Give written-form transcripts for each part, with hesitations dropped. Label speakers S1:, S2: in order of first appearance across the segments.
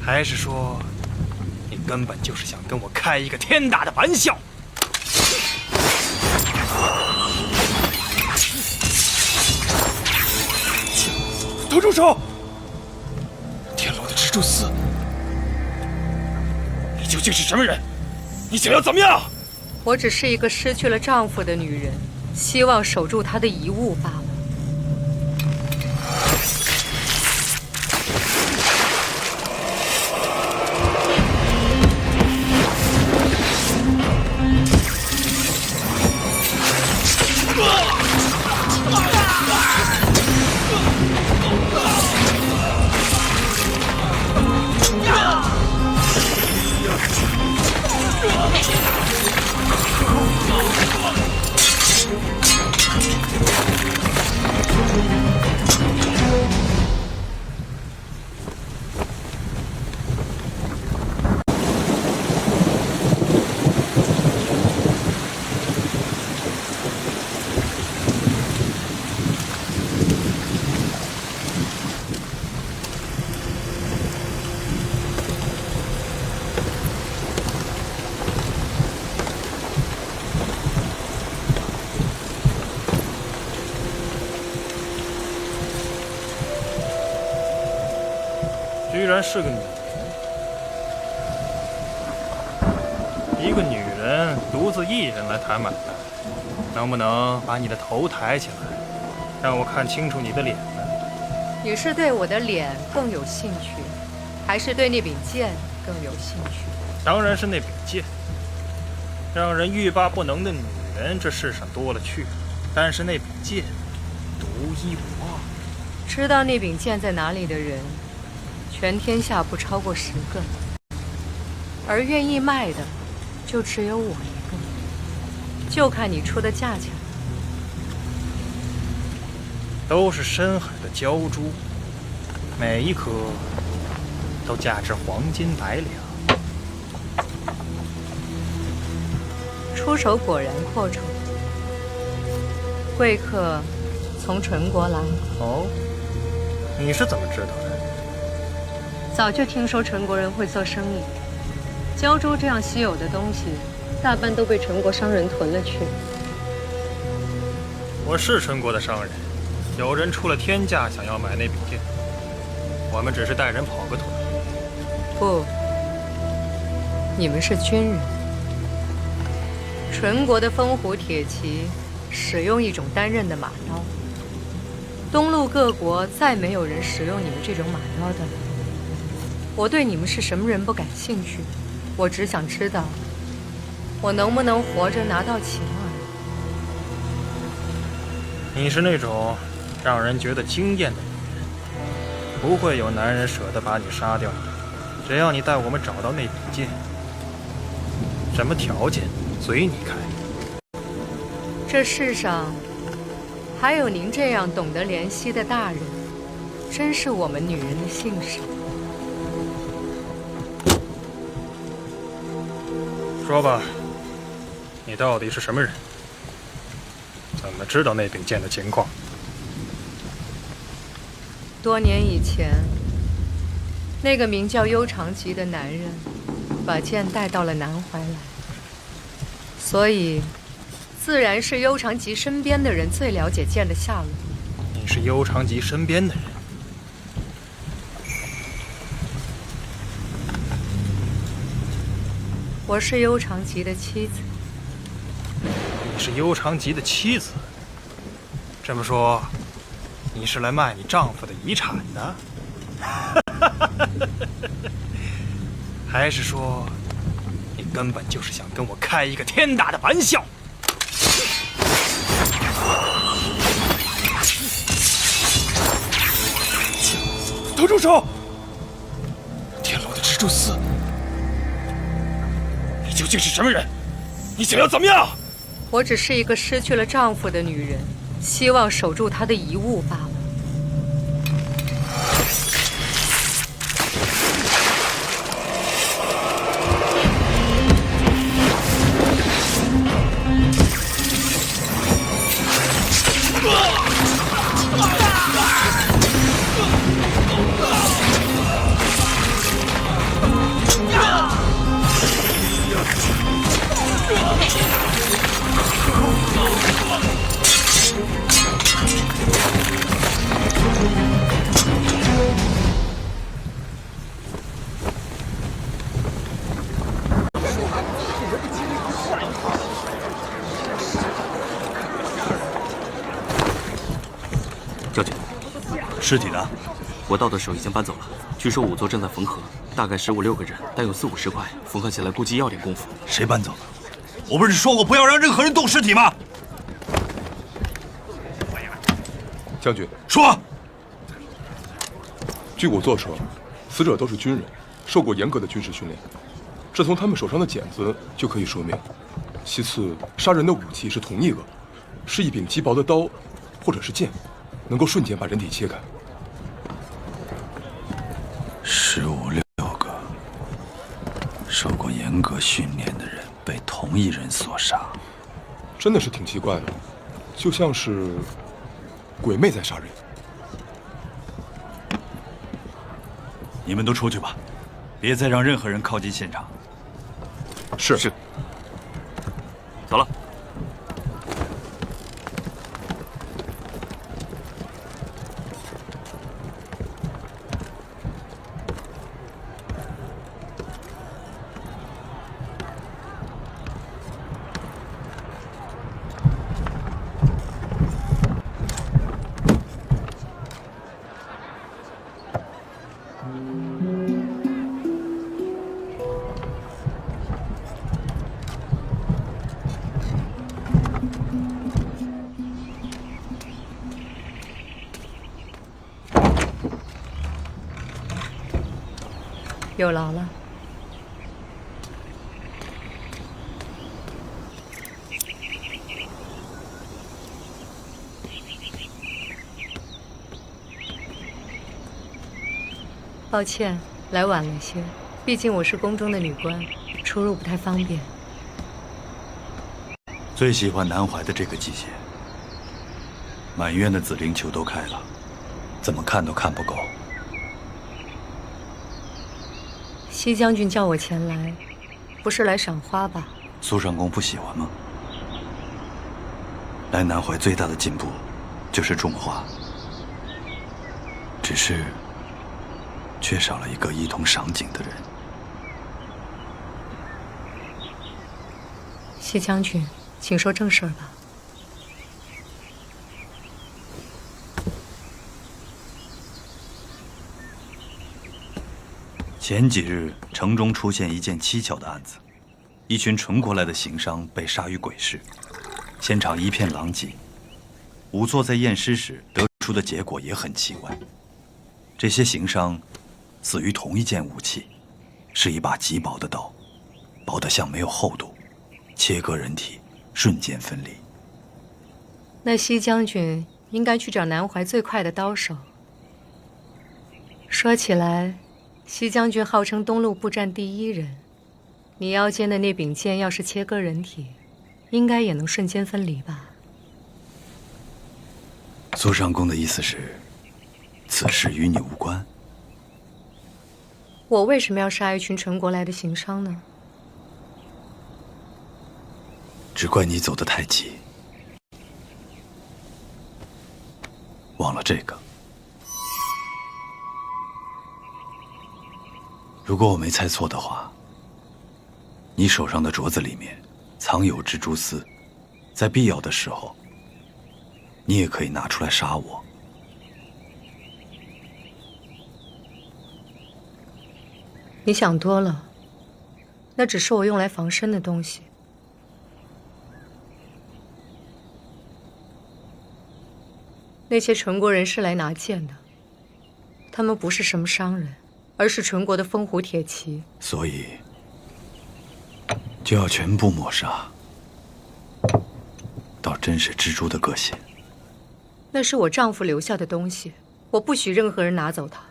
S1: 还是说，你根本就是想跟我开一个天大的玩笑？都住手！天楼的蜘蛛丝，你究竟是什么人？你想要怎么样？
S2: 我只是一个失去了丈夫的女人，希望守住她的遗物罢了。
S1: 居然是个女人，一个女人独自一人来谈买卖，能不能把你的头抬起来，让我看清楚你的脸呢？
S2: 你是对我的脸更有兴趣，还是对那柄剑更有兴趣？
S1: 当然是那柄剑。让人欲罢不能的女人，这世上多了去了，但是那柄剑独一无二。
S2: 知道那柄剑在哪里的人，全天下不超过10个，而愿意卖的，就只有我一个，就看你出的价钱。
S1: 都是深海的鲛珠，每一颗都价值黄金100两。
S2: 出手果然阔绰，贵客从陈国来。
S1: 哦，你是怎么知道的？
S2: 早就听说陈国人会做生意，鲛珠这样稀有的东西，大半都被陈国商人囤了去。
S1: 我是陈国的商人，有人出了天价想要买那柄剑，我们只是带人跑个腿。
S2: 不，你们是军人。陈国的风虎铁骑使用一种单刃的马刀，东陆各国再没有人使用你们这种马刀的了。我对你们是什么人不感兴趣，我只想知道，我能不能活着拿到钱而已。
S1: 你是那种让人觉得惊艳的女人，不会有男人舍得把你杀掉的。只要你带我们找到那柄剑，什么条件随你开。
S2: 这世上还有您这样懂得怜惜的大人，真是我们女人的幸事。
S1: 说吧，你到底是什么人？怎么知道那柄剑的情况？
S2: 多年以前，那个名叫幽长吉的男人把剑带到了南怀来，所以自然是幽长吉身边的人最了解剑的下落。
S1: 你是幽长吉身边的人？
S2: 我是幽长吉的妻子。
S1: 你是幽长吉的妻子？这么说，你是来卖你丈夫的遗产的？还是说，你根本就是想跟我开一个天大的玩笑？都住手！天楼的蜘蛛丝，你究竟是什么人？你想要怎么样？
S2: 我只是一个失去了丈夫的女人，希望守住她的遗物罢了。
S3: 尸体呢？
S4: 我到的时候已经搬走了。据说仵作正在缝合，大概15、16个人，但有40、50块，缝合起来估计要点功夫。
S3: 谁搬走的？我不是说过不要让任何人动尸体吗？
S5: 将军，
S3: 说。
S5: 据仵作说，死者都是军人，受过严格的军事训练，这从他们手上的剪子就可以说明。其次，杀人的武器是同一个，是一柄极薄的刀，或者是剑，能够瞬间把人体切开。
S3: 15、16个受过严格训练的人被同一人所杀，
S5: 真的是挺奇怪的，就像是鬼魅在杀人。
S3: 你们都出去吧，别再让任何人靠近现场。
S5: 是。
S4: 走了。
S2: 有劳了。抱歉，来晚了些，毕竟我是宫中的女官，出入不太方便。
S3: 最喜欢南怀的这个季节，满院的紫菱球都开了，怎么看都看不够。
S2: 西将军叫我前来，不是来赏花吧？
S3: 苏上公不喜欢吗？来南怀最大的进步，就是种花，只是缺少了一个一同赏景的人。
S2: 西将军，请说正事儿吧。
S3: 前几日，城中出现一件蹊跷的案子，一群纯国来的行商被杀于鬼市，现场一片狼藉。仵作在验尸时得出的结果也很奇怪，这些行商死于同一件武器，是一把极薄的刀，薄得像没有厚度，切割人体，瞬间分离。
S2: 那西将军应该去找南怀最快的刀手。说起来，西将军号称东路布战第一人，你腰间的那柄剑要是切割人体，应该也能瞬间分离吧？
S3: 苏上公的意思是，此事与你无关？
S2: 我为什么要杀一群陈国来的行商呢？
S3: 只怪你走得太急，忘了这个。如果我没猜错的话，你手上的镯子里面藏有蜘蛛丝，在必要的时候，你也可以拿出来杀我。
S2: 你想多了，那只是我用来防身的东西。那些陈国人是来拿剑的，他们不是什么商人，而是陈国的风虎铁骑。
S3: 所以就要全部抹杀，倒真是蜘蛛的个性。
S2: 那是我丈夫留下的东西，我不许任何人拿走它。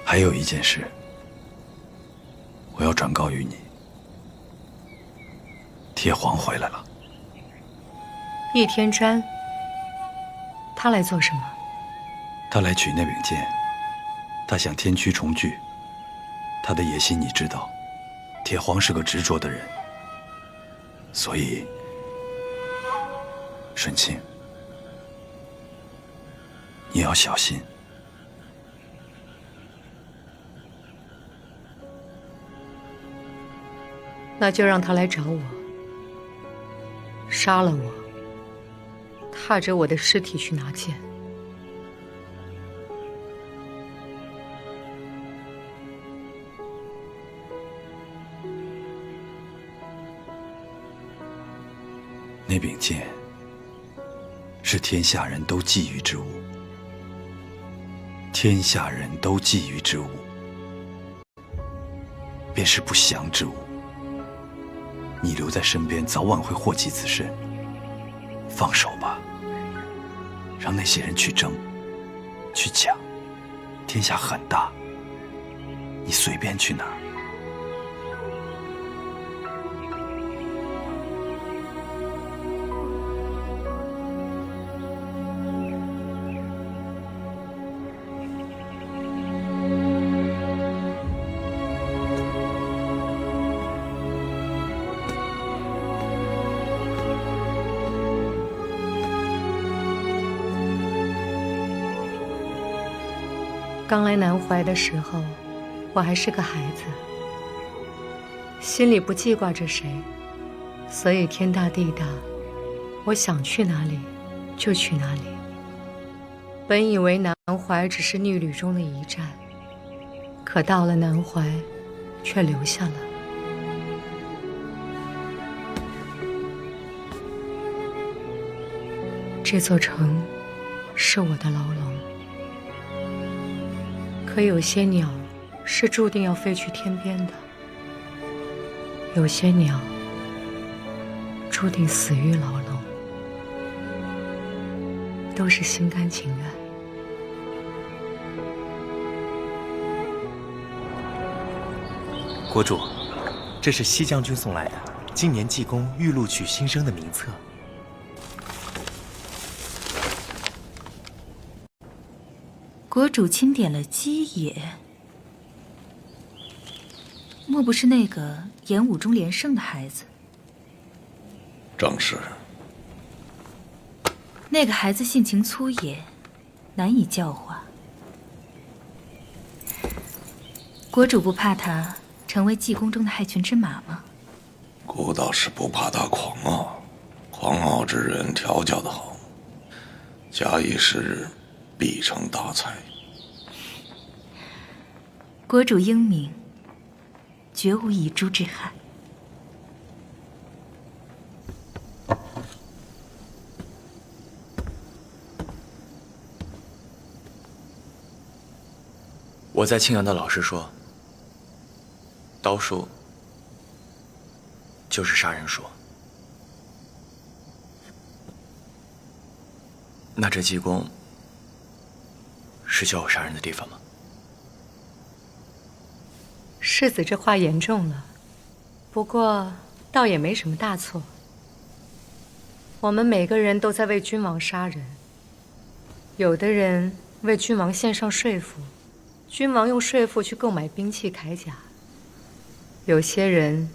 S3: 还有一件事，我要转告于你。铁皇回来了。
S2: 易天瞻，他来做什么？
S3: 他来取那柄剑，他想天驱重聚。他的野心你知道，铁皇是个执着的人，所以顺庆，你要小心。
S2: 那就让他来找我，杀了我，踏着我的尸体去拿剑。
S3: 那柄剑是天下人都觊觎之物，天下人都觊觎之物，便是不祥之物。你留在身边，早晚会祸及自身。放手吧，让那些人去争，去抢。天下很大，你随便去哪儿。
S2: 刚来南怀的时候，我还是个孩子，心里不记挂着谁，所以天大地大，我想去哪里就去哪里。本以为南怀只是逆旅中的一站，可到了南怀，却留下了。这座城是我的牢笼。可有些鸟是注定要飞去天边的，有些鸟注定死于牢笼，都是心甘情愿。
S6: 国主，这是西将军送来的今年济公欲录取新生的名册。
S7: 国主钦点了姬野，莫不是那个演武中连胜的孩子？
S8: 正是。
S7: 那个孩子性情粗野，难以教化。国主不怕他成为济公中的害群之马吗？
S8: 孤倒是不怕他狂傲，狂傲之人调教得好，假以时日，必成大才。
S7: 国主英明，绝无遗珠之憾。
S4: 我在庆阳的老师说，刀术就是杀人术。那这济公是教我杀人的地方吗？
S2: 世子这话严重了，不过倒也没什么大错。我们每个人都在为君王杀人，有的人为君王献上税赋，君王用税赋去购买兵器铠甲；有些人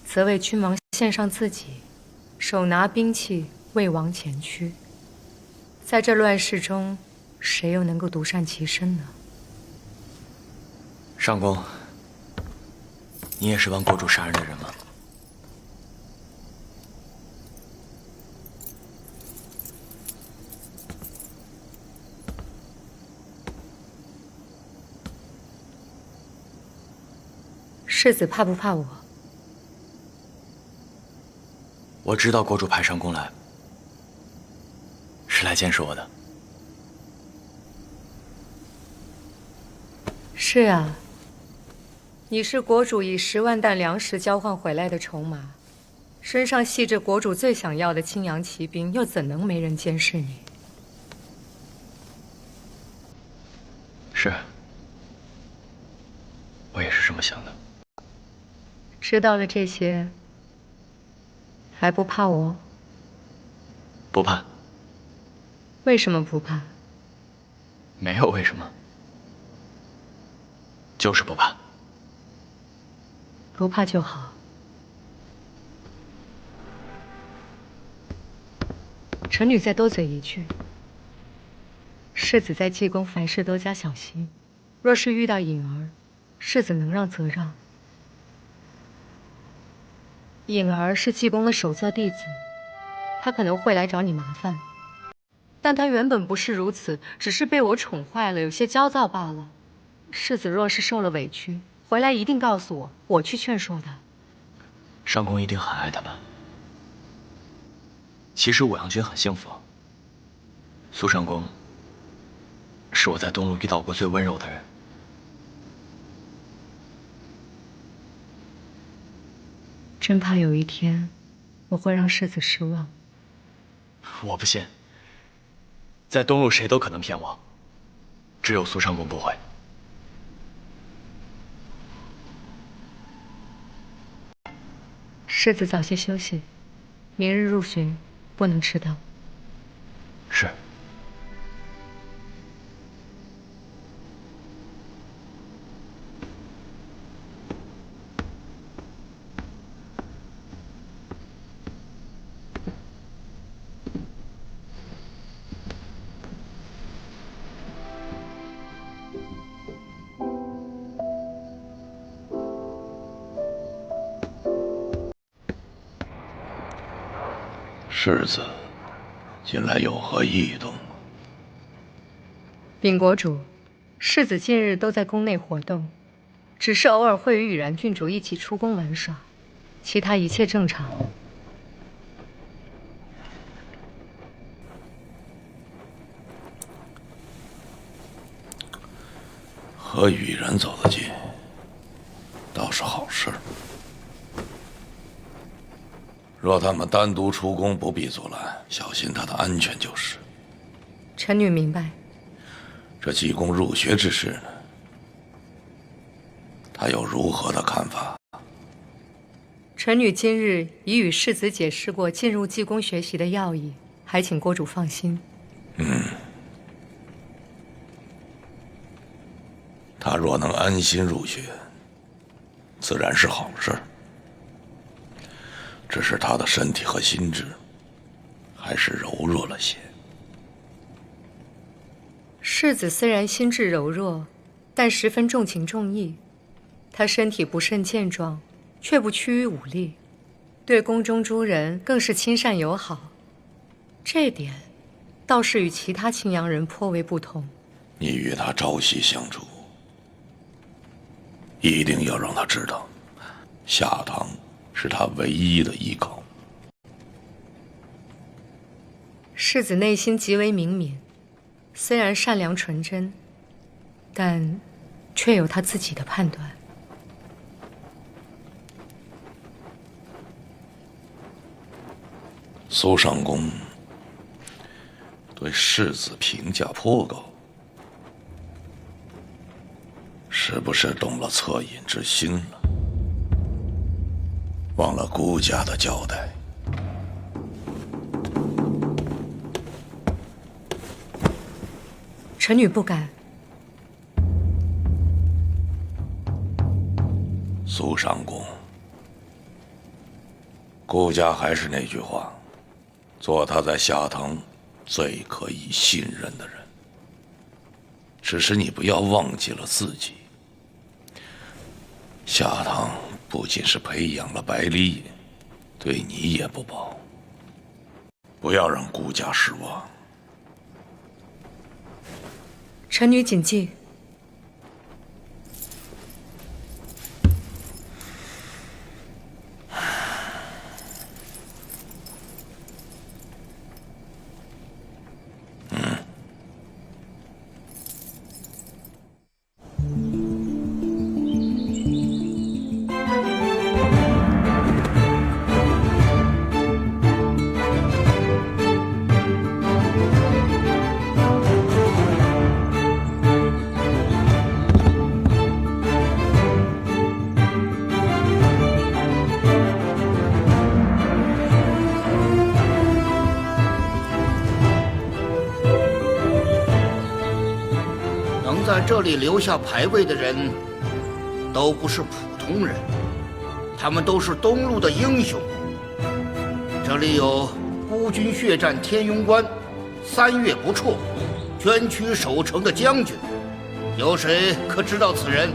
S2: 则为君王献上自己，手拿兵器为王前驱。在这乱世中，谁又能够独善其身呢？
S4: 上公，你也是帮国主杀人的人吗？
S2: 世子怕不怕我？
S4: 我知道国主派上宫来，是来监视我的。
S2: 是啊，你是国主以10万担粮食交换回来的筹码，身上系着国主最想要的青阳骑兵，又怎能没人监视你？
S4: 是，我也是这么想的。
S2: 知道了这些，还不怕我？
S4: 不怕。
S2: 为什么不怕？
S4: 没有为什么，就是不怕。
S2: 不怕就好。臣女再多嘴一句，世子在济公凡事都加小心，若是遇到颖儿，世子能让则让。颖儿是济公的首座弟子，他可能会来找你麻烦，但他原本不是如此，只是被我宠坏了，有些焦躁罢了。世子若是受了委屈，回来一定告诉我，我去劝说他。
S9: 上公一定很爱他们。其实武阳君很幸福，苏上公是我在东陆遇到过最温柔的人。
S2: 真怕有一天，我会让世子失望。
S9: 我不信，在东陆谁都可能骗我，只有苏上公不会。
S2: 世子早些休息，明日入巡，不能迟到。
S9: 是。
S8: 世子，近来有何异动？
S2: 禀国主，世子近日都在宫内活动，只是偶尔会与羽然郡主一起出宫玩耍，其他一切正常。
S8: 和羽然走得近，倒是好事。若他们单独出宫，不必阻拦，小心他的安全就是。
S2: 臣女明白。
S8: 这济公入学之事呢？他有如何的看法？
S2: 臣女今日已与世子解释过进入济公学习的要义，还请国主放心。
S8: 他若能安心入学，自然是好事。只是他的身体和心智还是柔弱了些。
S2: 世子虽然心智柔弱，但十分重情重义。他身体不甚健壮，却不屈于武力，对宫中诸人更是亲善友好。这点倒是与其他青阳人颇为不同。
S8: 你与他朝夕相处，一定要让他知道，夏堂是他唯一的依靠。
S2: 世子内心极为明敏，虽然善良纯真，但却有他自己的判断。
S8: 苏上公对世子评价颇高，是不是动了恻隐之心了？忘了孤家的交代。
S2: 臣女不敢。
S8: 苏上公，顾家还是那句话，做他在夏堂最可以信任的人。只是你不要忘记了自己，夏堂不仅是培养了白离野，对你也不薄。不要让顾家失望。
S2: 臣女谨记。
S10: 在这里留下牌位的人，都不是普通人，他们都是东陆的英雄。这里有孤军血战天庸关，3月不辍，捐躯守城的将军，有谁可知道此人？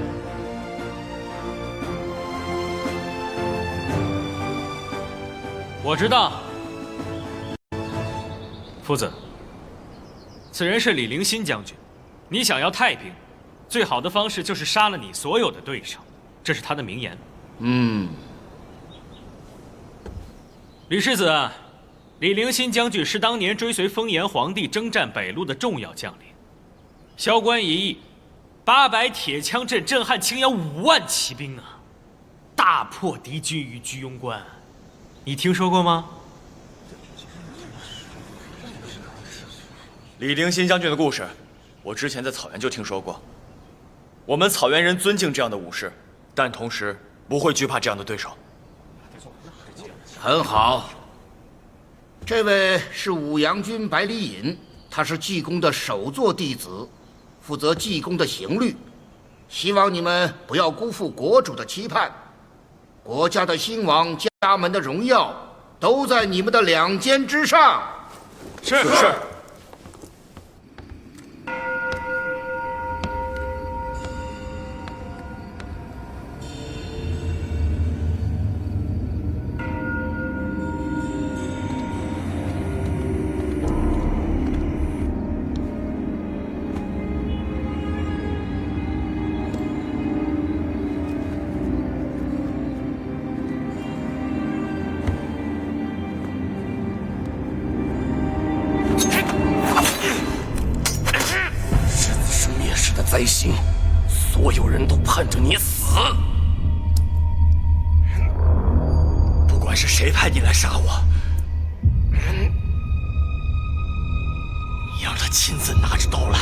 S11: 我知道，夫子，此人是李陵新将军。你想要太平，最好的方式就是杀了你所有的对手，这是他的名言。李世子，李陵新将军是当年追随风炎皇帝征战北路的重要将领，萧关一役，800铁枪阵震撼青阳5万骑兵啊，大破敌军于居庸关。你听说过吗？
S9: 李陵新将军的故事，我之前在草原就听说过。我们草原人尊敬这样的武士，但同时不会惧怕这样的对手。
S10: 很好，这位是武阳君百里隐，他是济公的首座弟子，负责济公的刑律。希望你们不要辜负国主的期盼，国家的兴亡、家门的荣耀，都在你们的2肩之上。
S11: 是。
S12: 灾星，所有人都盼着你死。不管是谁派你来杀我，你让他亲自拿着刀来。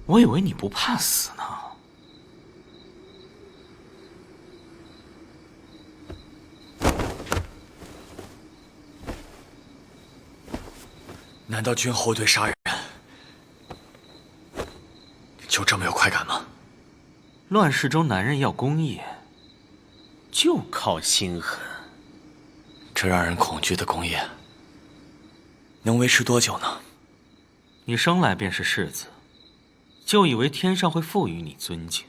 S11: 我以为你不怕死呢。
S9: 难道君侯对杀人就这么有快感吗？
S11: 乱世中，男人要公义，就靠心狠。
S9: 这让人恐惧的功业，能维持多久呢？
S11: 你生来便是世子，就以为天上会赋予你尊敬，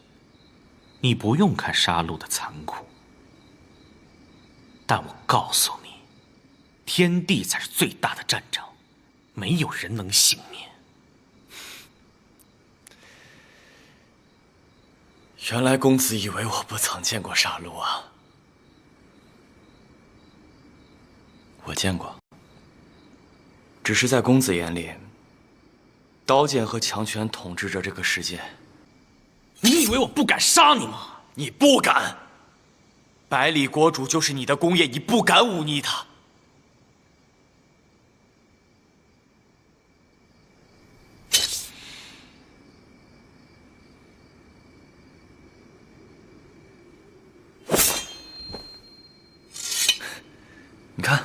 S11: 你不用看杀戮的残酷。但我告诉你，天地才是最大的战场，没有人能幸免。
S9: 原来公子以为我不曾见过杀戮啊！我见过，只是在公子眼里，刀剑和强权统治着这个世界。
S11: 你以为我不敢杀你吗？
S9: 你不敢！百里国主就是你的功业，你不敢忤逆他。你看，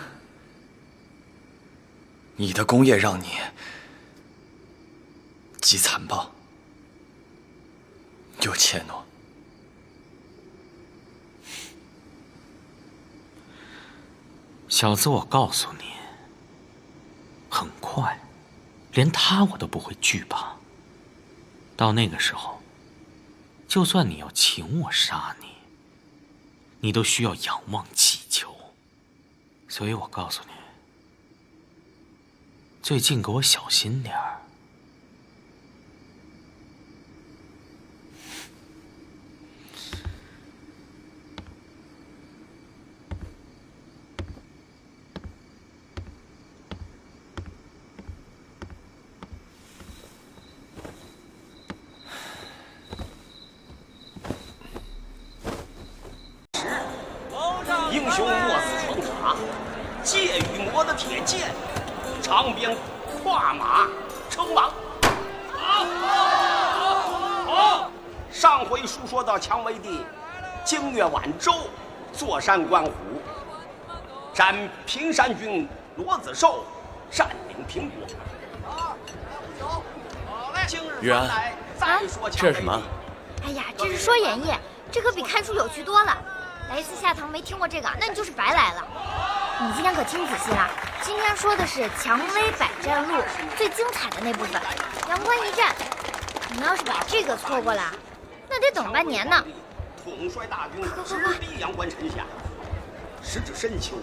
S9: 你的功业让你既残暴又怯懦。
S11: 小子，我告诉你，很快，连他我都不会惧怕。到那个时候，就算你要请我杀你，你都需要仰望祈求。所以我告诉你，最近给我小心点儿。
S12: 英雄莫死闯塔，借羽磨的铁剑，长鞭跨马称王。好！上回书说到蔷薇帝经越皖州，坐山观虎，斩平山君罗子寿，占领平国。
S9: 玉安，这是什么？
S13: 哎呀，这是说演义，这可比看书有趣多了。来一次下堂没听过这个，那你就是白来了。你今天可听仔细了，今天说的是蔷薇百战录最精彩的那部分，阳关一战。你要是把这个错过了，那得等半年呢。
S12: 统帅大军直逼阳关城下，时至深秋，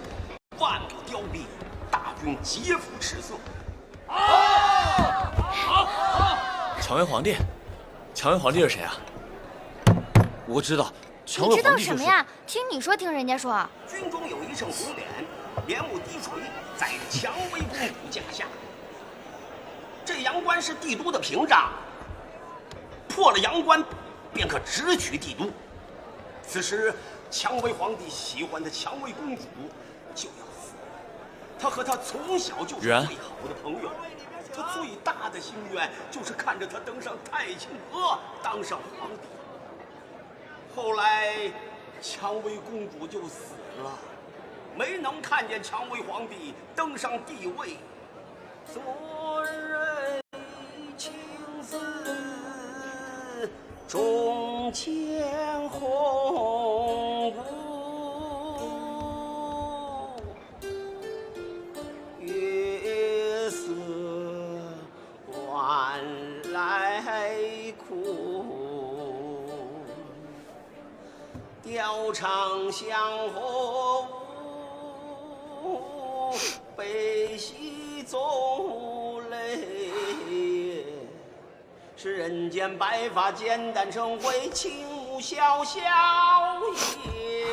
S12: 万里凋敝，大军皆服赤色。
S9: 蔷薇皇帝，蔷薇皇帝是谁啊？我知道，蔷
S13: 你知道
S9: 薇皇帝就是
S13: 什么呀？听你说，听人家说。
S12: 军中有一乘红脸，帘幕低垂，在蔷薇公主驾下。这阳关是帝都的屏障，破了阳关，便可直取帝都。此时，蔷薇皇帝喜欢的蔷薇公主就要死了。他和她从小就是最好的朋友。他最大的心愿就是看着她登上太清河，当上皇帝。后来，蔷薇公主就死了，没能看见蔷薇皇帝登上帝位。昨日青丝中见红姑，月色晚来哭，雕肠相和无，悲喜总泪。是人间白发简单成灰，轻舞潇潇也。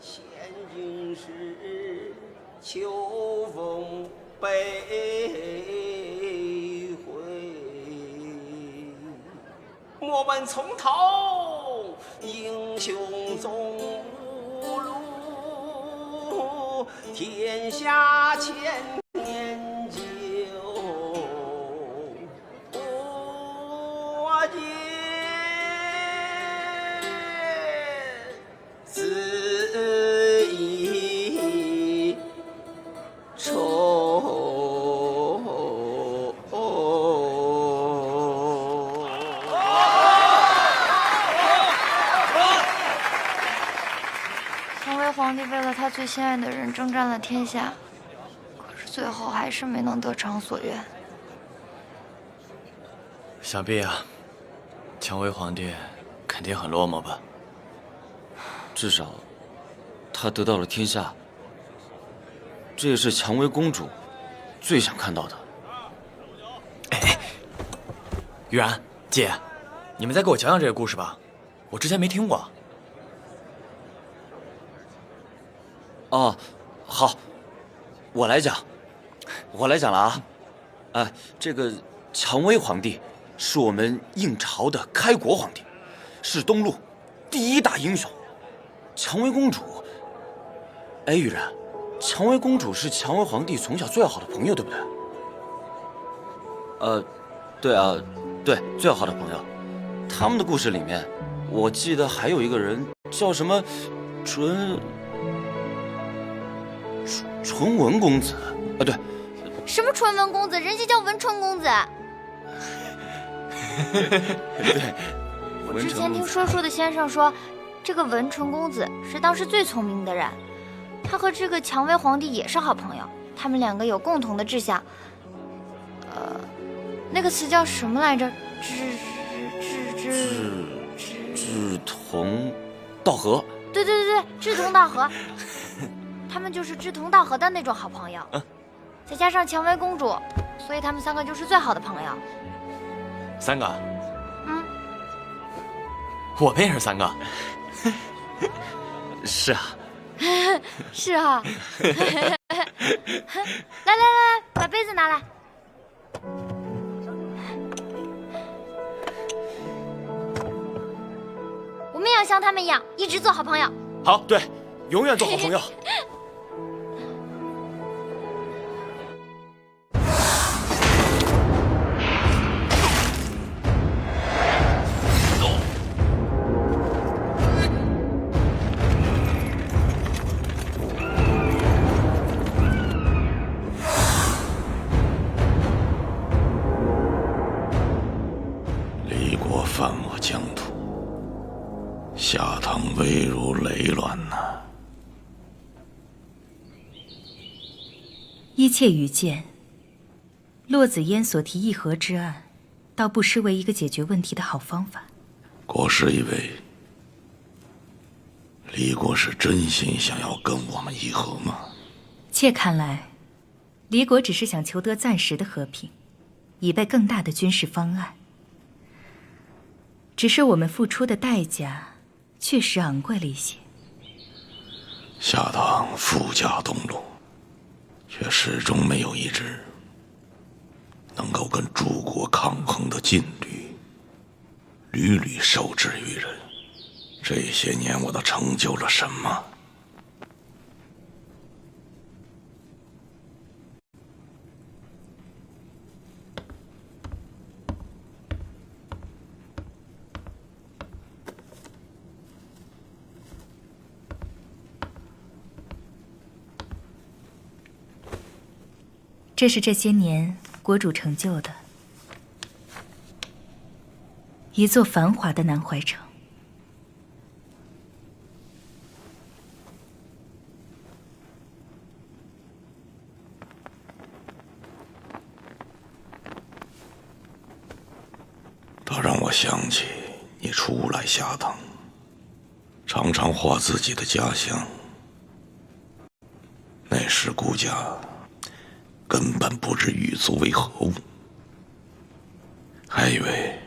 S12: 现今是秋风悲回，莫问从头，英雄总无路，天下千年久。我见此一愁。
S13: 蔷薇皇帝为了他最心爱的人征战了天下，可是最后还是没能得偿所愿。
S9: 想必啊，蔷薇皇帝肯定很落寞吧？
S11: 至少，他得到了天下，这也是蔷薇公主最想看到的。
S9: 玉然姐，你们再给我讲讲这个故事吧，我之前没听过。
S11: 哦，好，我来讲了啊！这个蔷薇皇帝是我们应朝的开国皇帝，是东路第一大英雄。蔷薇公主，哎，玉然，蔷薇公主是蔷薇皇帝从小最好的朋友，对不对？对啊，对，最好的朋友。他们的故事里面，我记得还有一个人叫什么纯文公子啊，对，
S13: 什么纯文公子？人家叫文成公子。
S11: 对，
S13: 我之前听说书的先生说，这个文成公子是当时最聪明的人，他和这个蔷薇皇帝也是好朋友，他们两个有共同的志向。那个词叫什么来着？
S11: 志同道合。
S13: 对，志同道合。他们就是志同道合的那种好朋友。再加上蔷薇公主，所以他们三个就是最好的朋友。
S9: 三个？我们也是三个。
S11: 是啊。
S13: 是啊。来，把杯子拿来。我们也要像他们一样，一直做好朋友。
S9: 好，对，永远做好朋友。
S8: 李国犯我疆土，下唐危如累卵呐！
S7: 依切愚见，洛子嫣所提议和之案，倒不失为一个解决问题的好方法。
S8: 国师以为李国是真心想要跟我们议和吗？
S7: 妾看来，李国只是想求得暂时的和平，以备更大的军事方案。只是我们付出的代价确实昂贵了一些。
S8: 下唐富甲东路，却始终没有一支能够跟诸国抗衡的劲旅，屡屡受制于人。这些年我都成就了什么？
S7: 这是这些年国主成就的一座繁华的南怀城。
S8: 它让我想起你初来下唐，常常画自己的家乡。那时顾家根本不知狱卒为何物，还以为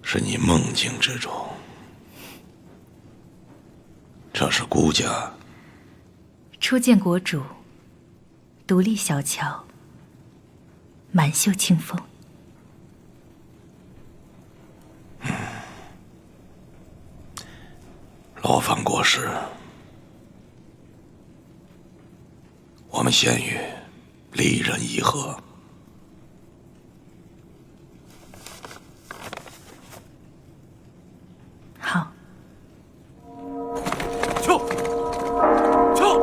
S8: 是你梦境之中。这是顾家
S7: 初见国主，独立小桥，满袖清风。
S8: 劳烦国师，我们先与离人议和。
S7: 好。
S3: 撤！撤！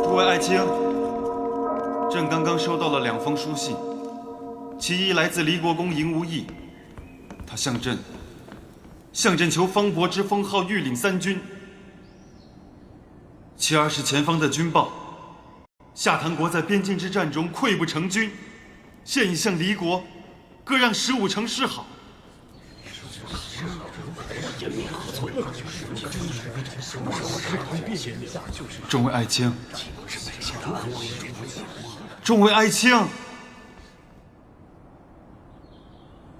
S14: 诸位爱卿，朕刚刚收到了2封书信，其一来自离国公赢无益，他向朕求方伯之封号御领3军。其二是前方的军报，夏唐国在边境之战中溃不成军，现已向离国各让15城示好。众位爱卿，众位爱卿，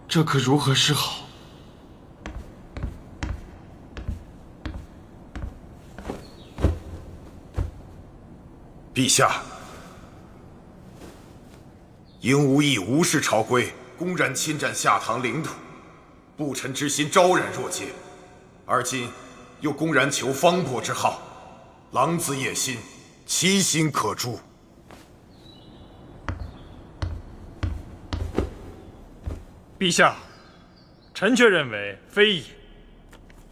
S14: 这可如何是好？
S15: 陛下，赢无益无视朝规，公然侵占下唐领土，不臣之心昭然若揭，而今又公然求方伯之号，狼子野心，其心可诛。
S1: 陛下，臣却认为非也。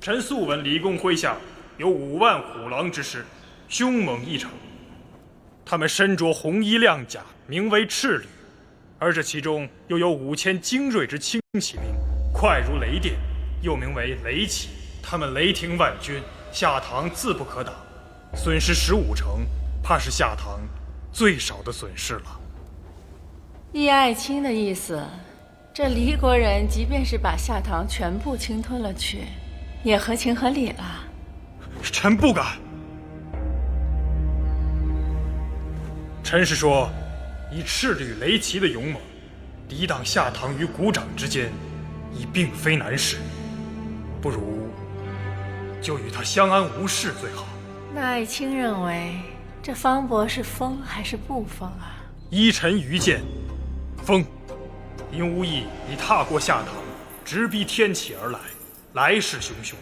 S1: 臣素闻离公麾下有5万虎狼之师，凶猛异常。他们身着红衣亮甲，名为赤旅，而这其中又有5000精锐之轻骑兵，快如雷电，又名为雷骑。他们雷霆万钧，下唐自不可挡。损失15城，怕是下唐最少的损失了。
S16: 依爱卿的意思，这离国人即便是把下唐全部侵吞了去，也合情合理了。
S1: 臣不敢。臣是说，以赤旅雷骑的勇猛，抵挡下唐与股掌之间，已并非难事。不如就与他相安无事最好。
S16: 那爱卿认为，这方伯是封还是不封啊？
S1: 依臣愚见，封。因无益已踏过下唐，直逼天启而来，来势汹汹。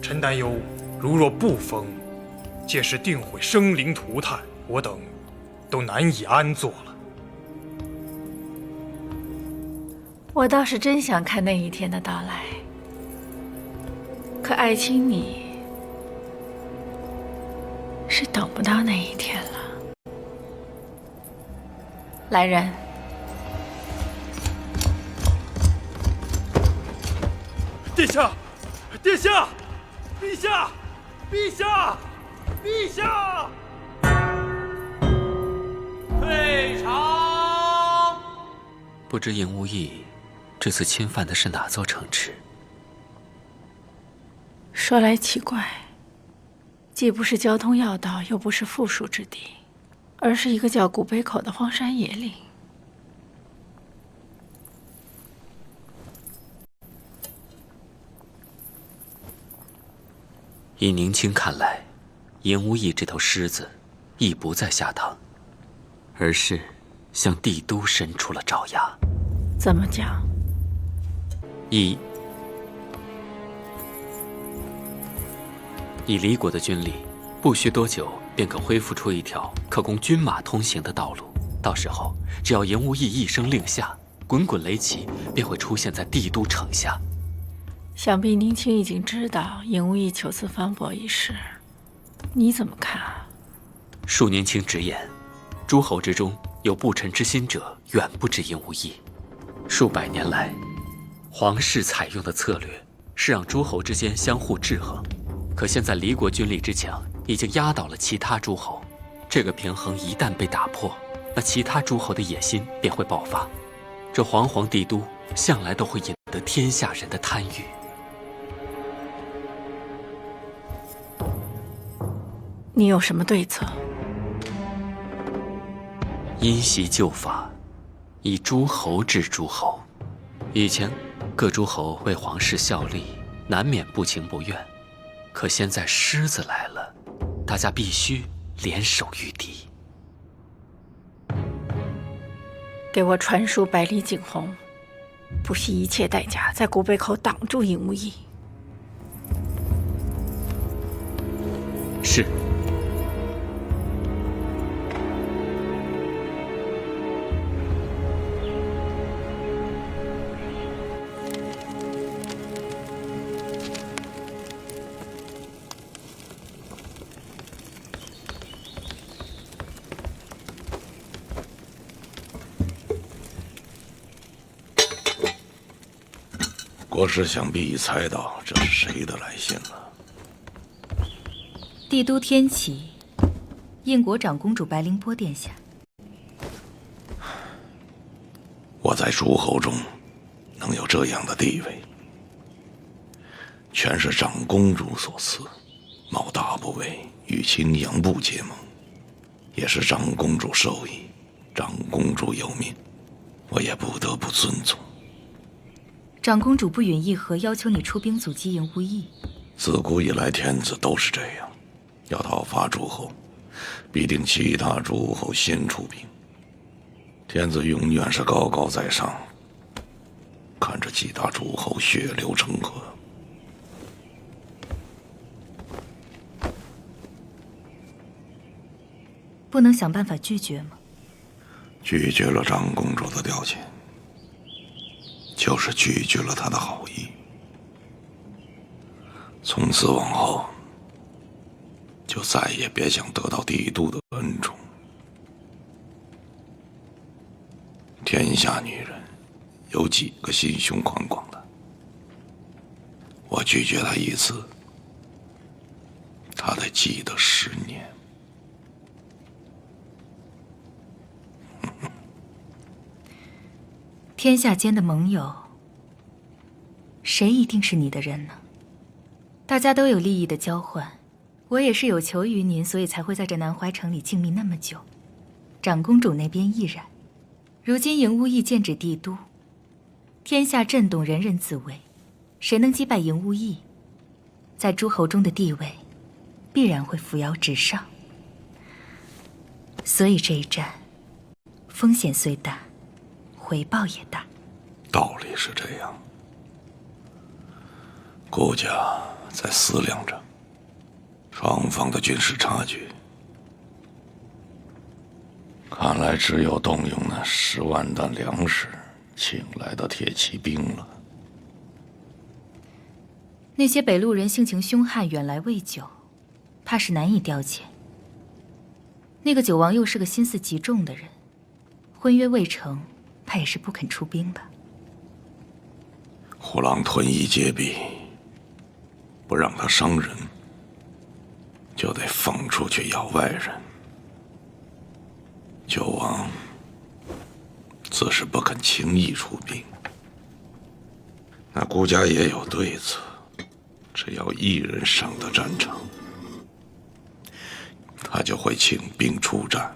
S1: 臣担忧，如若不封，届时定会生灵涂炭，我等都难以安坐了。
S16: 我倒是真想看那一天的到来，可爱卿你是等不到那一天了。来人，
S1: 殿下，殿下，陛下！
S17: 陛下，陛下，退朝。
S11: 不知尹无义这次侵犯的是哪座城池？
S16: 说来奇怪，既不是交通要道，又不是富庶之地，而是一个叫古北口的荒山野岭。
S11: 以宁青看来，尹无义这头狮子已不在下堂，而是向帝都伸出了爪牙。
S16: 怎么讲？
S11: 以离国的军力，不需多久便可恢复出一条可供军马通行的道路。到时候，只要尹无义一声令下，滚滚雷旗便会出现在帝都城下。
S16: 想必宁青已经知道尹无义求赐方伯一事，你怎么看啊？
S11: 恕年轻直言，诸侯之中有不臣之心者，远不止尹无义。数百年来，皇室采用的策略是让诸侯之间相互制衡，可现在离国军力之强，已经压倒了其他诸侯。这个平衡一旦被打破，那其他诸侯的野心便会爆发。这煌煌帝都向来都会引得天下人的贪欲。
S16: 你有什么对策？
S11: 因袭旧法，以诸侯治诸侯。以前各诸侯为皇室效力，难免不情不愿。可现在狮子来了，大家必须联手御敌。
S16: 给我传书百里景洪，不惜一切代价在古北口挡住尹无义。
S11: 是。
S8: 国师想必已猜到这是谁的来信了。
S7: 帝都天启，应国长公主白凌波殿下。
S8: 我在诸侯中能有这样的地位，全是长公主所赐。冒大不韪与青阳部结盟，也是长公主授意。长公主有命，我也不得不遵从。
S7: 长公主不允议和，要求你出兵阻击尹无义。
S8: 自古以来，天子都是这样，要讨伐诸侯，必定其他诸侯先出兵。天子永远是高高在上，看着其他诸侯血流成河。
S7: 不能想办法拒绝吗？
S8: 拒绝了长公主的调遣，就是拒绝了她的好意。从此往后，就再也别想得到帝都的恩宠。天下女人有几个心胸宽广的？我拒绝她一次，她得记得10年。
S7: 天下间的盟友，谁一定是你的人呢？大家都有利益的交换，我也是有求于您，所以才会在这南怀城里静谧那么久。长公主那边亦然。如今尹无义剑指帝都，天下震动，人人自危。谁能击败尹无义，在诸侯中的地位必然会扶摇直上。所以这一战，风险虽大，回报也大。
S8: 道理是这样，顾家在思量着双方的军事差距，看来只有动用那10万担粮食请来的铁骑兵了。
S7: 那些北路人性情凶悍，远来未久，怕是难以调遣。那个九王又是个心思极重的人，婚约未成，怕也是不肯出兵吧。
S8: 虎狼屯邑皆弊，不让他伤人，就得放出去要外人。九王自是不肯轻易出兵，那孤家也有对策，只要一人上得战场，他就会请兵出战。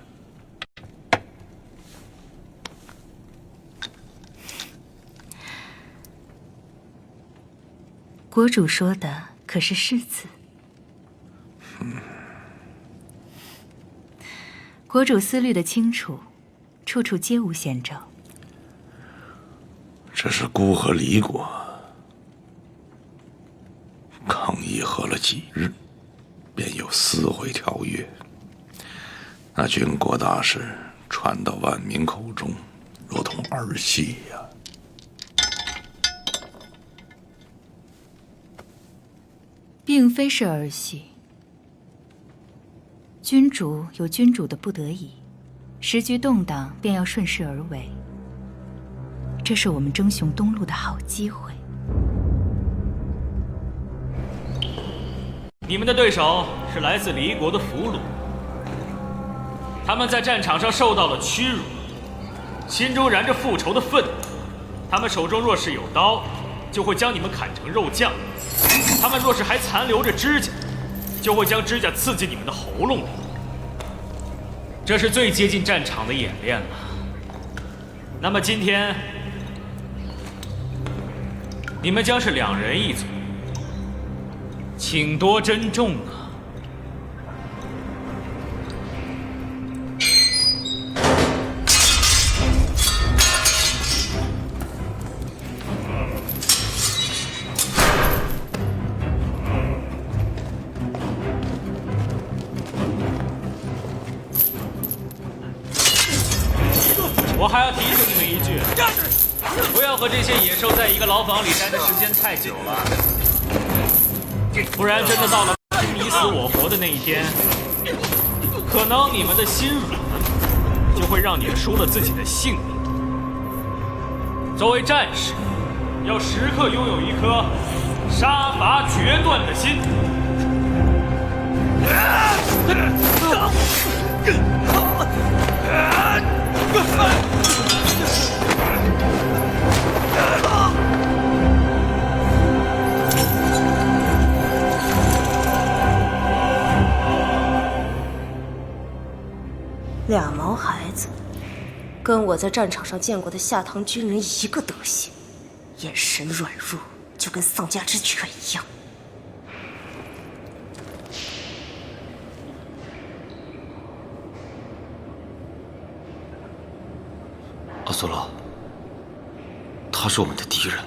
S7: 国主说的可是世子？国主思虑的清楚，处处皆无先兆。
S8: 这是孤和离国抗议和了几日，便有撕毁条约。那军国大事传到万民口中，如同儿戏呀。
S7: 并非是儿戏。君主有君主的不得已，时局动荡，便要顺势而为。这是我们争雄东路的好机会。
S11: 你们的对手是来自离国的俘虏，他们在战场上受到了屈辱，心中燃着复仇的愤怒。他们手中若是有刀，就会将你们砍成肉酱；他们若是还残留着指甲，就会将指甲刺进你们的喉咙里。这是最接近战场的演练了。那么今天，你们将是2人一组，请多珍重啊！我还要提醒你们一句，不要和这些野兽在一个牢房里待的时间太久了，不然真的到了你死我活的那一天，可能你们的心软，就会让你们输了自己的性命。作为战士，要时刻拥有一颗杀伐决断的心。
S18: 俩毛孩子，跟我在战场上见过的下堂军人一个德行，眼神软弱，就跟丧家之犬一样。
S11: 阿苏洛，他是我们的敌人。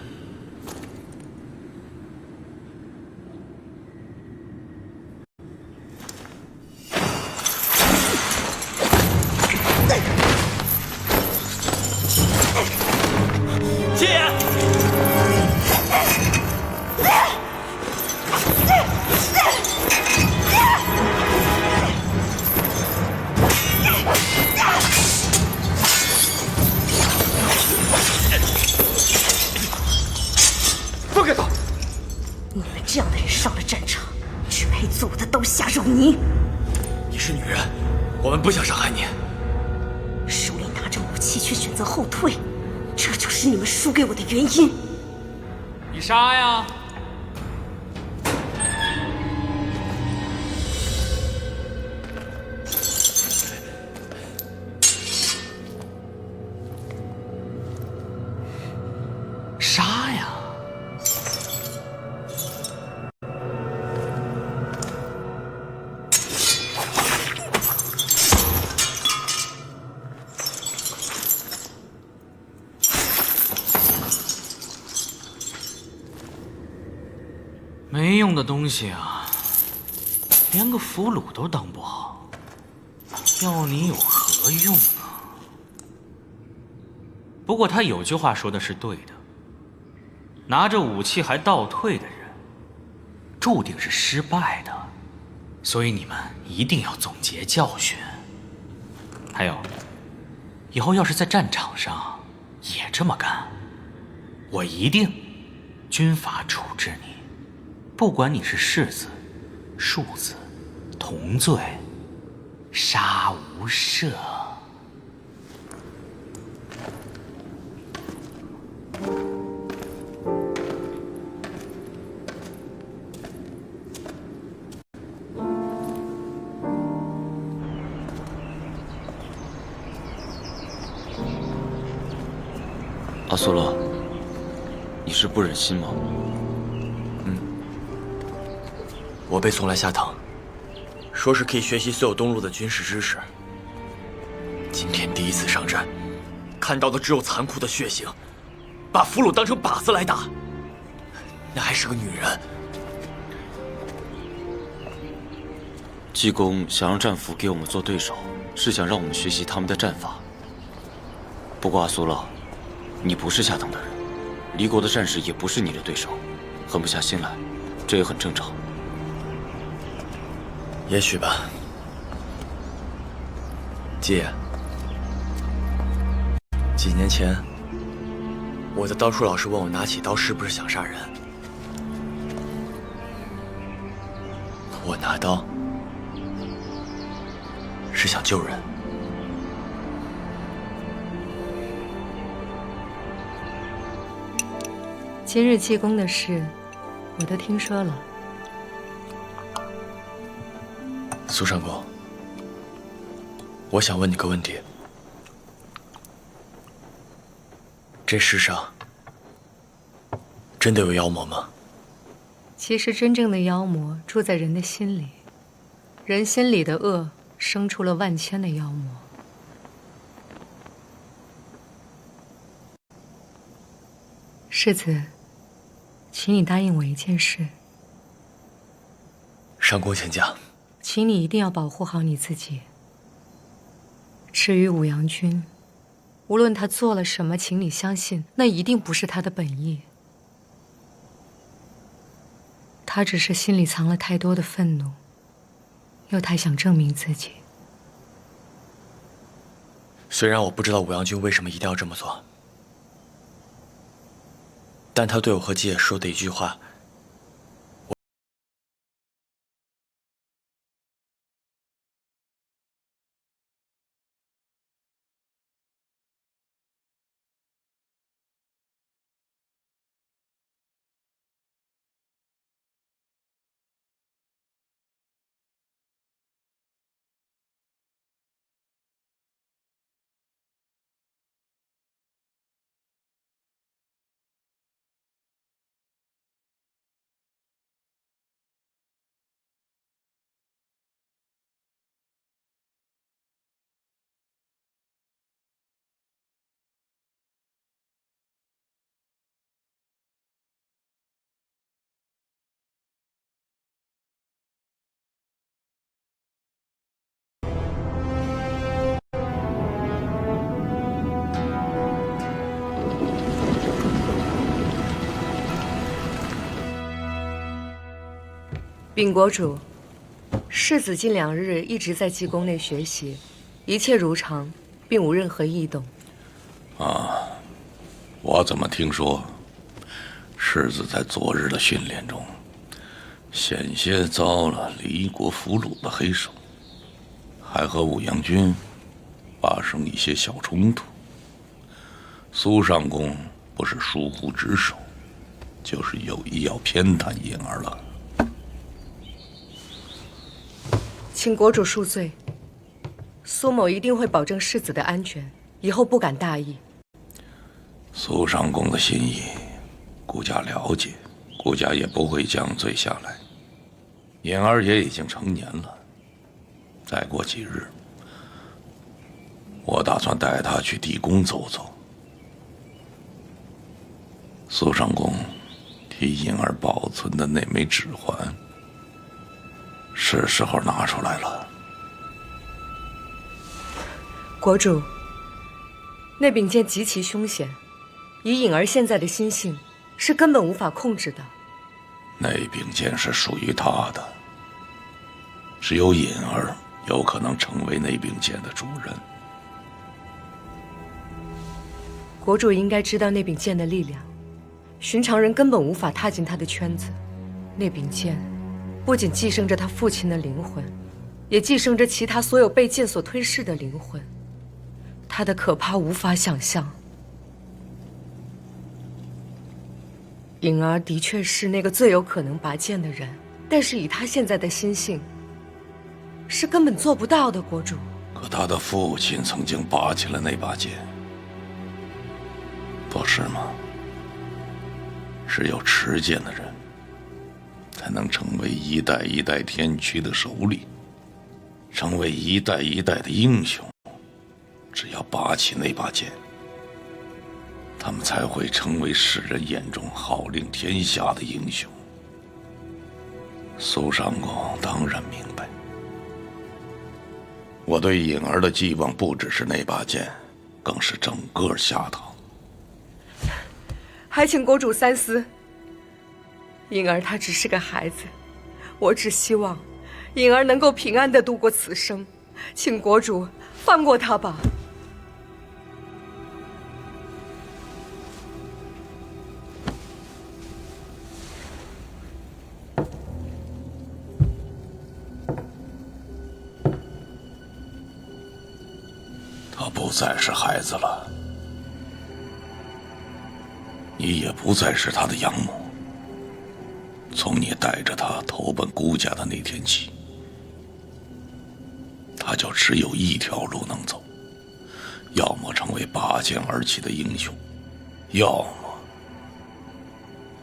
S18: 放开他！你们这样的人上了战场，只配做我的刀下肉泥。
S11: 你是女人，我们不想伤害你。
S18: 手里拿着武器却选择后退，这就是你们输给我的原因。
S11: 你杀呀！杀呀！没用的东西啊，连个俘虏都当不好，要你有何用啊？不过他有句话说的是对的，拿着武器还倒退的人，注定是失败的。所以你们一定要总结教训。还有，以后要是在战场上也这么干，我一定军法处置你。不管你是士子、庶子、同罪，杀无赦。
S9: 阿苏勒，你是不忍心吗？我被送来下堂，说是可以学习所有东路的军事知识。今天第一次上阵，看到的只有残酷的血腥，把俘虏当成靶子来打，那还是个女人。济公想让战俘给我们做对手，是想让我们学习他们的战法。不过阿苏勒，你不是下堂的人，离国的战士也不是你的对手，狠不下心来，这也很正常。也许吧。姐，几年前，我的刀术老师问我拿起刀是不是想杀人，我拿刀是想救人。
S2: 今日济公的事，我都听说了。
S9: 苏上公，我想问你个问题：这世上真的有妖魔吗？
S2: 其实真正的妖魔住在人的心里，人心里的恶生出了万千的妖魔。世子，请你答应我一件事。
S9: 上公请讲。
S2: 请你一定要保护好你自己。至于武阳君，无论他做了什么，请你相信，那一定不是他的本意。他只是心里藏了太多的愤怒，又太想证明自己。
S9: 虽然我不知道武阳君为什么一定要这么做，但他对我和姐说的一句话，
S2: 禀国主，世子近2日一直在济公内学习，一切如常，并无任何异动。
S8: 我怎么听说，世子在昨日的训练中，险些遭了离国俘虏的黑手，还和武阳君发生一些小冲突。苏上公不是疏忽职守，就是有意要偏袒颖儿了。
S2: 请国主恕罪，苏某一定会保证世子的安全，以后不敢大意。
S8: 苏上公的心意，顾家了解，顾家也不会降罪下来。颖儿也已经成年了，再过几日，我打算带她去地宫走走。苏上公替颖儿保存的那枚指环，是时候拿出来了。
S2: 国主，那柄剑极其凶险，以颖儿现在的心性，是根本无法控制的。
S8: 那柄剑是属于他的，只有颖儿有可能成为那柄剑的主人。
S2: 国主应该知道那柄剑的力量，寻常人根本无法踏进他的圈子。那柄剑不仅寄生着他父亲的灵魂，也寄生着其他所有被剑所吞噬的灵魂。它的可怕无法想象。颖儿的确是那个最有可能拔剑的人，但是以他现在的心性，是根本做不到的，国主。
S8: 可他的父亲曾经拔起了那把剑，不是吗？只有持剑的人，才能成为一代一代天驱的首领，成为一代一代的英雄。只要拔起那把剑，他们才会成为世人眼中号令天下的英雄。苏上公当然明白，我对颖儿的寄望不只是那把剑，更是整个下堂。
S2: 还请国主三思。颖儿她只是个孩子，我只希望颖儿能够平安地度过此生，请国主放过她吧。
S8: 他不再是孩子了，你也不再是他的养母。从你带着他投奔孤家的那天起，他就只有一条路能走，要么成为拔剑而起的英雄，要么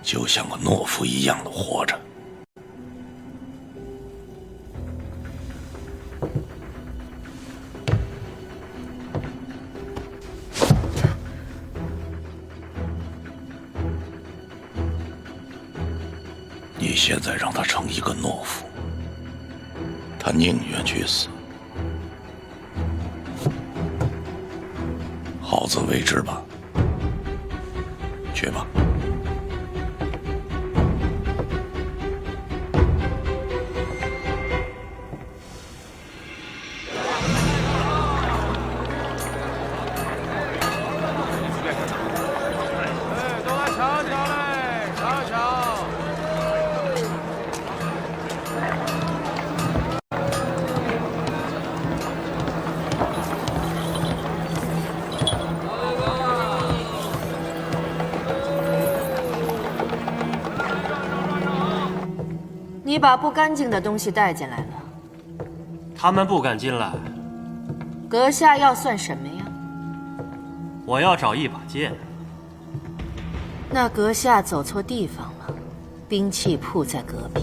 S8: 就像个懦夫一样的活着。你现在让他成一个懦夫，他宁愿去死。好自为之吧，去吧。
S17: 都来瞧瞧嘞，瞧瞧。
S2: 你把不干净的东西带进来了，
S19: 他们不敢进来。
S2: 阁下要算什么呀？
S19: 我要找一把剑。
S2: 那阁下走错地方了，兵器铺在隔壁。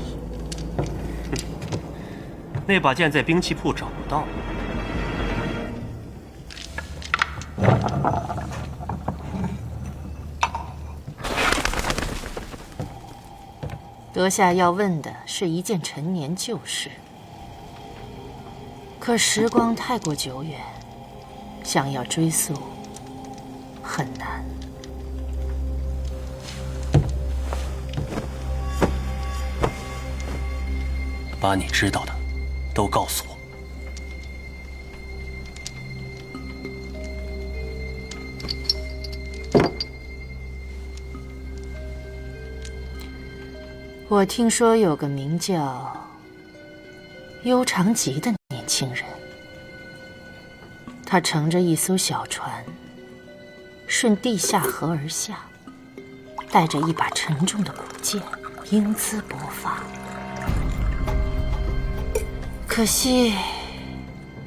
S19: 那把剑在兵器铺找不到。
S2: 阁下要问的是一件陈年旧事，可时光太过久远，想要追溯很难。
S19: 把你知道的都告诉我。
S2: 我听说有个名叫幽长吉的年轻人，他乘着一艘小船，顺地下河而下，带着一把沉重的古剑，英姿勃发。可惜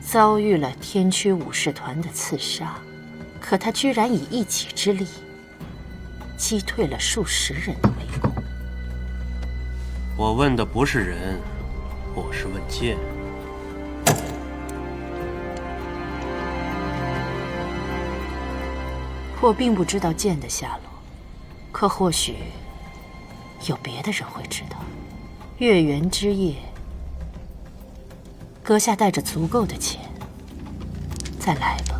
S2: 遭遇了天驱武士团的刺杀，可他居然以一己之力击退了数十人的围攻。
S19: 我问的不是人，我是问剑。
S2: 我并不知道剑的下落，可或许有别的人会知道。月圆之夜，阁下带着足够的钱，再来吧。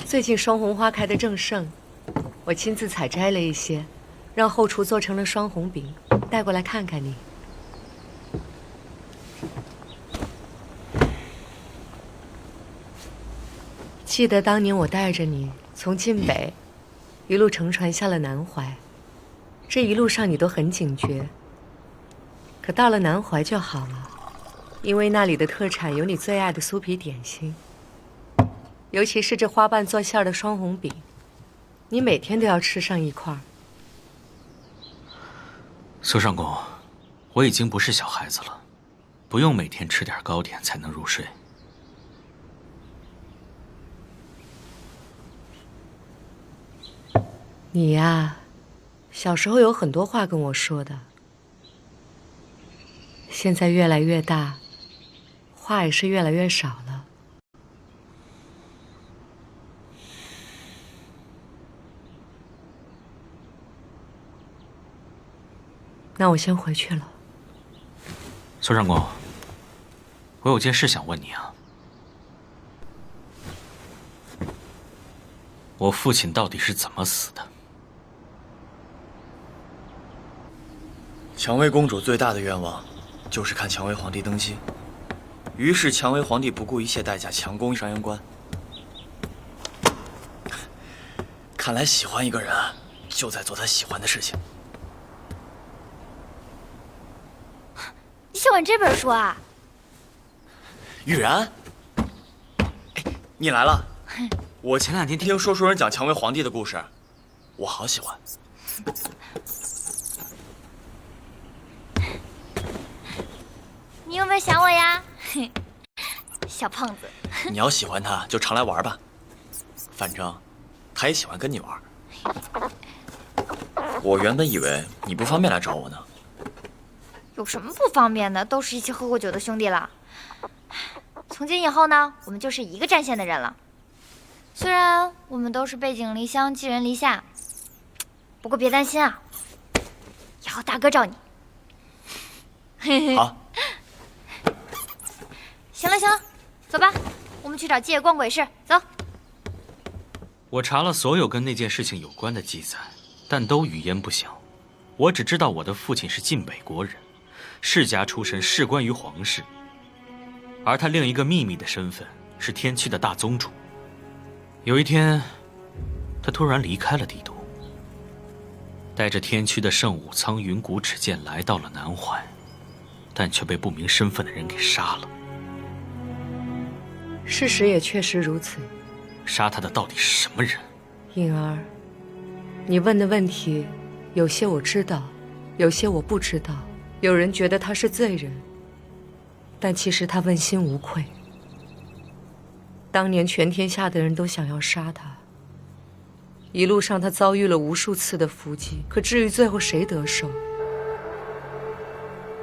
S2: 最近双红花开得正盛，我亲自采摘了一些，让后厨做成了双红饼，带过来看看你。记得当年我带着你从晋北一路乘船下了南怀，这一路上你都很警觉。可到了南怀就好了，因为那里的特产有你最爱的酥皮点心，尤其是这花瓣做馅的双红饼，你每天都要吃上一块。
S11: 苏上公，我已经不是小孩子了，不用每天吃点糕点才能入睡。
S2: 你呀，小时候有很多话跟我说的，现在越来越大，话也是越来越少了。那我先回去了。
S11: 苏上公，我有件事想问你啊。我父亲到底是怎么死的？
S9: 蔷薇公主最大的愿望就是看蔷薇皇帝登基，于是蔷薇皇帝不顾一切代价强攻上阳关。看来喜欢一个人就在做他喜欢的事情。
S13: 你喜欢这本书啊？
S9: 玉然，哎，你来了。我前2天听说书人讲蔷薇皇帝的故事，我好喜欢。
S13: 你有没有想我呀？小胖子。
S9: 你要喜欢他，就常来玩吧，反正他也喜欢跟你玩。我原本以为你不方便来找我呢。
S13: 有什么不方便的？都是一起喝过酒的兄弟了。从今以后呢，我们就是一个战线的人了。虽然我们都是背井离乡、寄人篱下，不过别担心啊，以后大哥罩你。
S9: 好。
S13: 行了行了，走吧，我们去找借逛鬼市。走。
S11: 我查了所有跟那件事情有关的记载，但都语焉不详。我只知道我的父亲是晋北国人，世家出身，仕官于皇室，而他另一个秘密的身份是天区的大宗主。有一天，他突然离开了帝都，带着天区的圣武苍云谷尺剑来到了南怀，但却被不明身份的人给杀了。
S2: 事实也确实如此。
S11: 杀他的到底是什么人？
S2: 颖儿，你问的问题，有些我知道，有些我不知道。有人觉得他是罪人，但其实他问心无愧。当年全天下的人都想要杀他，一路上他遭遇了无数次的伏击，可至于最后谁得手，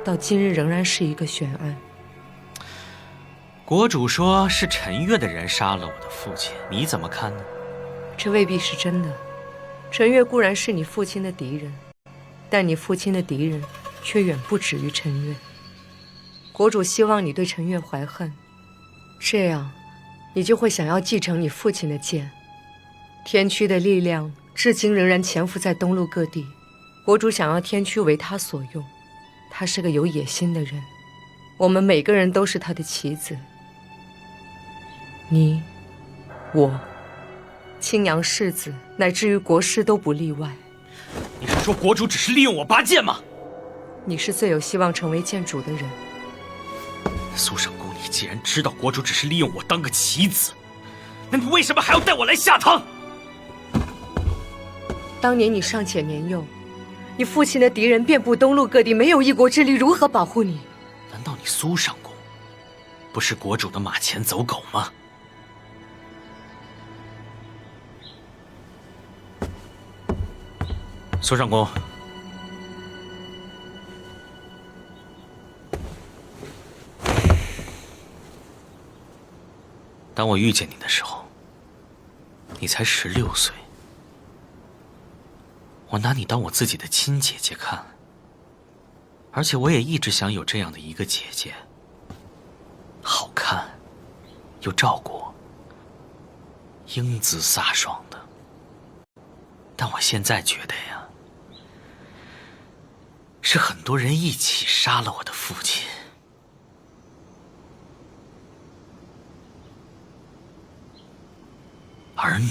S2: 到今日仍然是一个悬案。
S11: 国主说是陈月的人杀了我的父亲，你怎么看呢？
S2: 这未必是真的。陈月固然是你父亲的敌人，但你父亲的敌人却远不止于陈月。国主希望你对陈月怀恨，这样你就会想要继承你父亲的剑。天区的力量至今仍然潜伏在东陆各地，国主想要天区为他所用。他是个有野心的人，我们每个人都是他的棋子。你、我、青阳世子，乃至于国师都不例外。
S11: 你是说国主只是利用我拔剑吗？
S2: 你是最有希望成为剑主的人。
S11: 苏上公，你既然知道国主只是利用我当个棋子，那你为什么还要带我来下堂？
S2: 当年你尚且年幼，你父亲的敌人遍布东陆各地，没有一国之力，如何保护你？
S11: 难道你苏上公不是国主的马前走狗吗？苏上公，当我遇见你的时候，你才16岁。我拿你当我自己的亲姐姐看，而且我也一直想有这样的一个姐姐，好看，又照顾我。英姿飒爽的。但我现在觉得呀，是很多人一起杀了我的父亲。而你，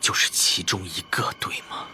S11: 就是其中一个，对吗？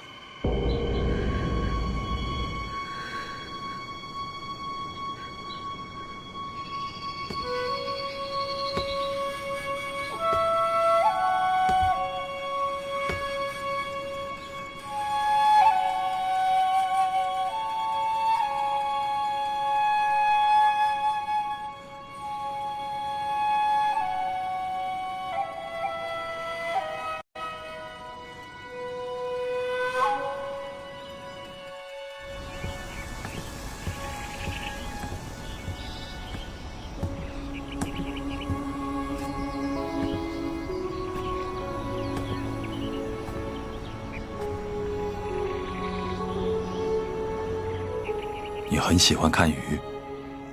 S3: 你很喜欢看鱼，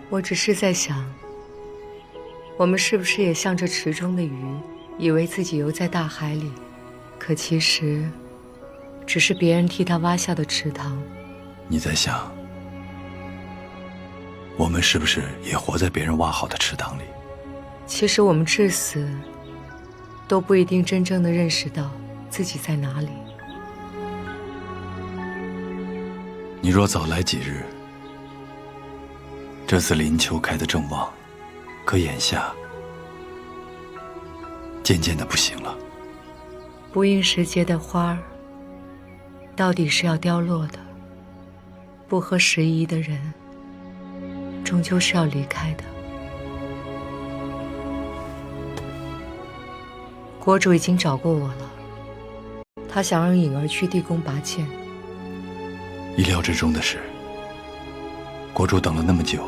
S2: 我只是在想，我们是不是也像这池中的鱼，以为自己游在大海里，可其实只是别人替他挖下的池塘。
S3: 你在想，我们是不是也活在别人挖好的池塘里？
S2: 其实我们至死都不一定真正的认识到自己在哪里。
S3: 你若早来几日，这次林秋开得正旺，可眼下渐渐的不行了。
S2: 不应时节的花儿，到底是要凋落的；不合时宜的人，终究是要离开的。国主已经找过我了，他想让颖儿去地宫拔剑。
S3: 意料之中的是，国主等了那么久，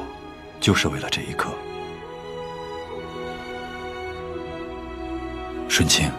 S3: 就是为了这一刻。顺清。